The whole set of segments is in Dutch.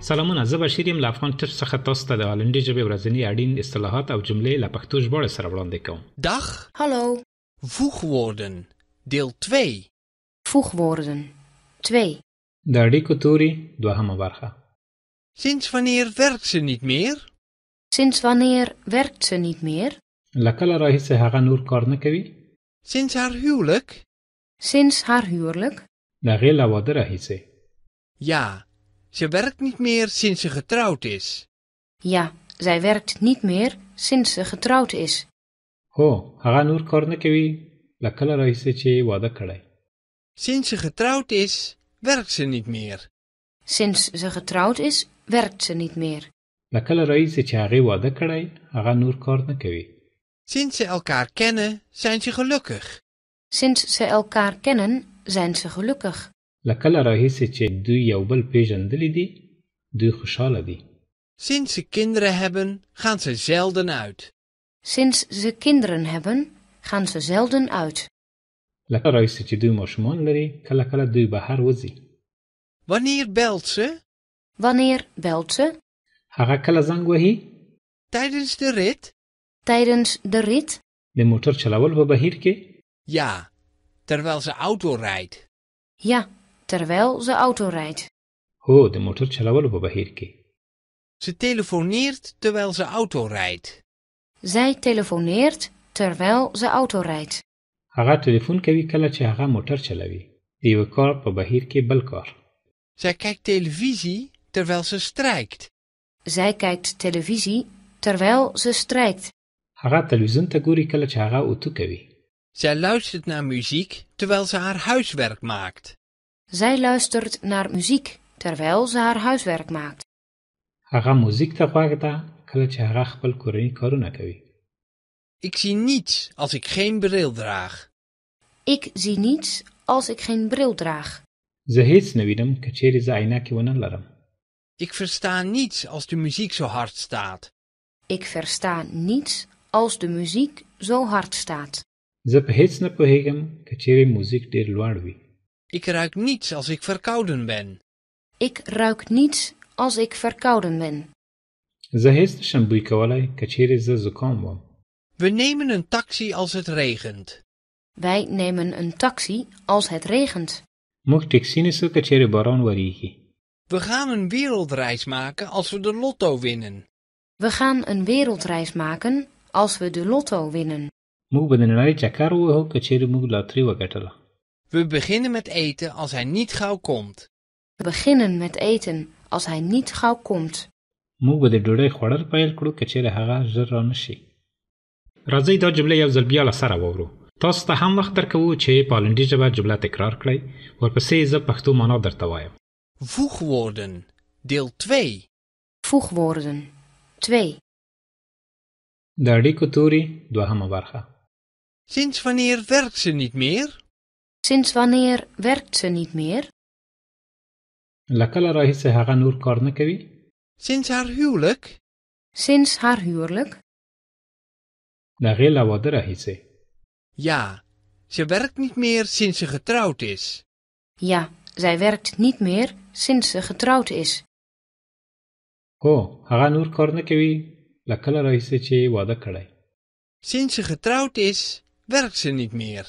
سلامونه، زه بشیر یم له افغان ټچ څخه تاسو ته د هالندي ژبې ورځني اړین اصطلاحات او جملې له پښتو ژباړې سره وړاندې کوم. Dag. Hallo. Voegwoorden. Deel 2. Voegwoorden. 2. د اړیکو توري دوهمه برخه. Sinds wanneer werkt ze niet meer? Sinds wanneer werkt ze niet meer? له کله راهیسې هغه نور کار نه کوي؟ Sinds haar huwelijk? Sinds haar huwelijk? د هغې له واده راهیسې. Ja, ze werkt niet meer sinds ze getrouwd is. Ja, zij werkt niet meer sinds ze getrouwd is. هو، هغه نور کار نه کوي له کله راهیسې چې واده کړی. Sinds ze getrouwd is, werkt ze niet meer. Sinds ze getrouwd is, werkt ze niet meer. له کله راهیسې چې هغې واده کړی هغه نور کار نه کوي. Sinds ze elkaar kennen, zijn ze gelukkig. Sinds ze elkaar kennen, zijn ze gelukkig. له کله راهیسې چې دوی یو بل پیژندلی دي دوی خوشحاله دي. Sinds ze kinderen hebben, gaan ze zelden uit. Sinds ze kinderen hebben, gaan ze zelden uit. له کله راهیسې چې دوی ماشومان لري کله کله دوی بهر وځي. Wanneer belt ze? Wanneer belt ze? هغه کله زنګ وهي؟ Tijdens de rit? Tijdens de rit? د موټر چلول په بهیر کې؟ Ja, terwijl ze auto rijdt. Ja, terwijl ze auto rijdt. هو، د موټر چلول په بهیر کې. Ze telefoneert terwijl ze auto rijdt. Zij telefoneert terwijl ze auto rijdt. هغه ټلیفون کوي کله چې هغه موټر چلوي. د یو کار په بهیر کې بل کار. Zij kijkt televisie terwijl ze strijkt. Zij kijkt televisie terwijl ze strijkt. هغه تلویزیون ته ګوري کله چې هغه اوتو کوي. Zij luistert naar muziek terwijl ze haar huiswerk maakt. Zij luistert naar muziek terwijl ze haar huiswerk maakt. هغه موزیک ته غوږ ده کله چې هغه خپل کورني کارونه کوي. Ik zie niets als ik geen bril draag. Ik zie niets als ik geen bril draag. زه هیڅ نه وینم که چیرې زه عینکې ونه لرم. Ik versta niets als de muziek zo hard staat. Ik versta niets als de muziek zo hard staat. زه په هیڅ نه پوهیږم که چیرې موزیک ډیر لوړ وي. Ik ruik niets als ik verkouden ben. Ik ruik niets als ik verkouden ben. زه هیڅ نشم بوی کولی که چیرې زه زکام وم. We nemen een taxi als het regent. Wij nemen een taxi als het regent. موږ ټکسي نیسو که چیرې باران وریږي. We gaan een wereldreis maken als we de lotto winnen. We gaan een wereldreis maken als we de lotto winnen. موږ به د نړۍ چکر ووهو که چیرې موږ لاتري وګټله. We beginnen met eten als hij niet gauw komt. We beginnen met eten als hij niet gauw komt. موږ به د ډوډۍ خوړل پیل کړو که چیرې هغه ژر رانشي. راځئ دا جملې یو ځل بیا له سره واورو. تاسو ته هم وخت درکوو چې په هالندي ژبه جمله تکرار کړئ. ورپسې زه پښتو معنا درته وایم. Voegwoorden. Deel 2. Voegwoorden. 2. د اړیکو توري دوهمه برخه. Sinds wanneer werkt ze niet meer? Sinds wanneer werkt ze niet meer? له کله راهیسې هغه نور کار نه کوي؟ Sinds haar huwelijk? Sinds haar huwelijk? د هغې له واده راهیسې. Ja, ze werkt niet meer sinds ze getrouwd is. Ja, zij werkt niet meer sinds ze getrouwd is. هو، هغه نور کار نه کوي له کله راهیسې چې واده کړی. Sinds ze getrouwd is, werkt ze niet meer.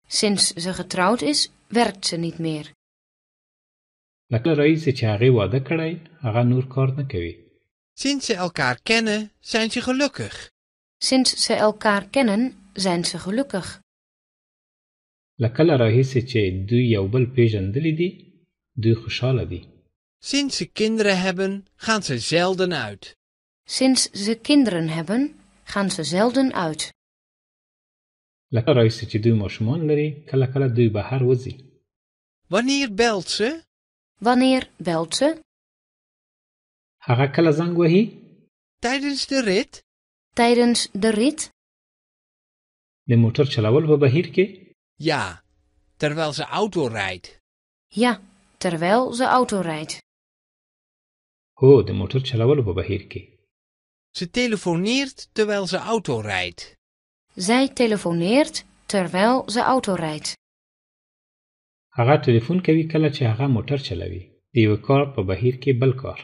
Sinds ze getrouwd is, werkt ze niet meer. له کله راهیسې چې هغې واده کړی هغه نور کار نه کوي. Sinds ze elkaar kennen, zijn ze gelukkig. Sinds ze elkaar kennen, zijn ze gelukkig. له کله راهیسې چې دوی یو بل پیژندلی دي دوی خوشحاله دي. Sinds ze kinderen hebben, gaan ze zelden uit. Sinds ze kinderen hebben, gaan ze zelden uit. له کله راهیسې چې دوی ماشومان لري کله کله دوی بهر وځي. Wanneer belt ze? Wanneer belt ze? هغه کله زنګ وهي؟ Tijdens de rit? Tijdens de rit? د موټر چلول په بهیر کې؟ Ja, terwijl ze auto rijdt. Ja, terwijl ze auto rijdt. هو، د موټر چلول په بهیر کې. Ze telefoneert terwijl ze auto rijdt. Zij telefoneert terwijl ze auto rijdt. هغه ټلیفون کوي کله چې هغه موټر چلوي. د یو کار په بهیر کې بل کار.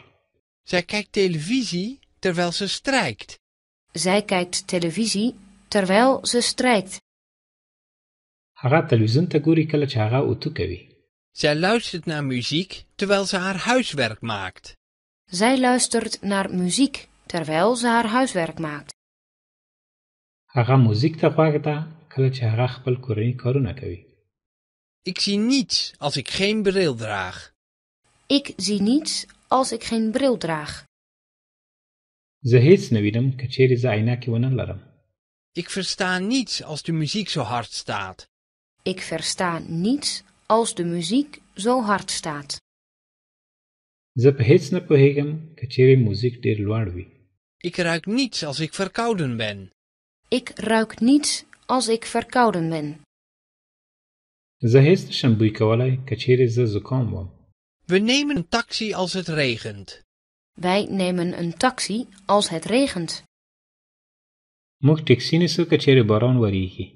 Zij kijkt televisie terwijl ze strijkt. Zij kijkt televisie terwijl ze strijkt. هغه تلویزیون ته ګوري کله چې هغه اوتو کوي. Zij luistert naar muziek terwijl ze haar huiswerk maakt. Zij luistert naar muziek terwijl ze haar huiswerk maakt. هغه موزیک ته غوږ ده کله چې هغه خپل کورني کارونه کوي. Ik zie niets als ik geen bril draag. Ik zie niets als ik geen bril draag. زه هیڅ نه وینم که چیرې زه عینکې ونه لرم. Ik versta niets als de muziek zo hard staat. Ik versta niets als de muziek zo hard staat. زه په هیڅ نه پوهیږم که چیرې موزیک ډیر لوړ وي. Ik ruik niets als ik verkouden ben. Ik ruik niets als ik verkouden ben. زه هیڅ نشم بوی کولی که چیرې زه زکام وم. We nemen een taxi als het regent. Wij nemen een taxi als het regent. موږ ټکسي نیسو که چیرې باران وریږي.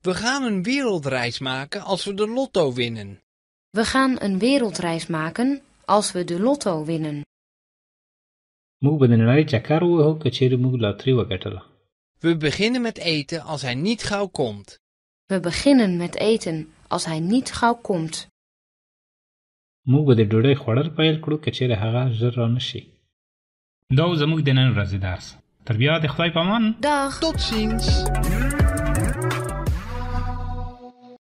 We gaan een wereldreis maken als we de lotto winnen. We gaan een wereldreis maken als we de lotto winnen. موږ به د نړۍ چکر ووهو که چیرې موږ لاتري وګټله. We beginnen met eten als hij niet gauw komt. We beginnen met eten als hij niet gauw komt. موږ به د ډوډۍ خوړل پیل کړو که چیرې هغه ژر رانشي. دا و زموږ د نن ورځې درس. تر بیا د خدای په امان. Dag. Tot ziens.